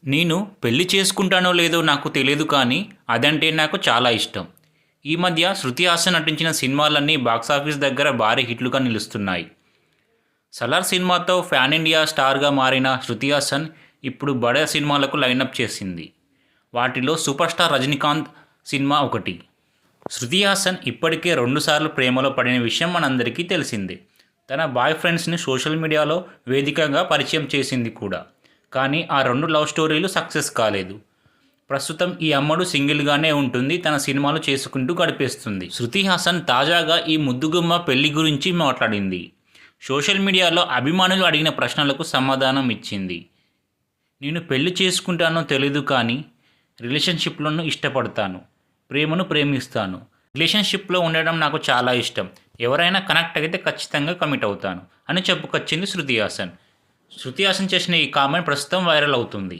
నేను పెళ్లి చేసుకుంటానో లేదో నాకు తెలియదు కానీ అదంటే నాకు చాలా ఇష్టం. ఈ మధ్య శృతి హాసన్ నటించిన సినిమాలన్నీ బాక్సాఫీస్ దగ్గర భారీ హిట్లుగా నిలుస్తున్నాయి. 'సలార్' సినిమాతో పాన్ ఇండియా స్టార్గా మారిన శృతి హాసన్ ఇప్పుడు బడా సినిమాలకు లైనప్ చేసింది. వాటిలో సూపర్ స్టార్ రజనీకాంత్ సినిమా ఒకటి. శృతి హాసన్ ఇప్పటికే 2 సార్లు ప్రేమలో పడిన విషయం మనందరికీ తెలిసిందే. తన బాయ్ ఫ్రెండ్స్ని సోషల్ మీడియాలో వేదికగా పరిచయం చేసింది కూడా. కానీ ఆ 2 లవ్ స్టోరీలు సక్సెస్ కాలేదు. ప్రస్తుతం ఈ అమ్మడు సింగిల్గానే ఉంటుంది. తన సినిమాలు చేసుకుంటూ గడిపేస్తుంది. శృతి హాసన్ తాజాగా ఈ ముద్దుగుమ్మ పెళ్లి గురించి మాట్లాడింది. సోషల్ మీడియాలో అభిమానులు అడిగిన ప్రశ్నలకు సమాధానం ఇచ్చింది. నేను పెళ్లి చేసుకుంటానో తెలీదు కానీ రిలేషన్షిప్లను ఇష్టపడతాను. ప్రేమను ప్రేమిస్తాను. రిలేషన్షిప్లో ఉండడం నాకు చాలా ఇష్టం. ఎవరైనా కనెక్ట్ అయితే ఖచ్చితంగా కమిట్ అవుతాను అని చెప్పుకొచ్చింది శృతి హాసన్. శృతి హాసన్ చేసిన ఈ కామెంట్ ప్రస్తుతం వైరల్ అవుతుంది.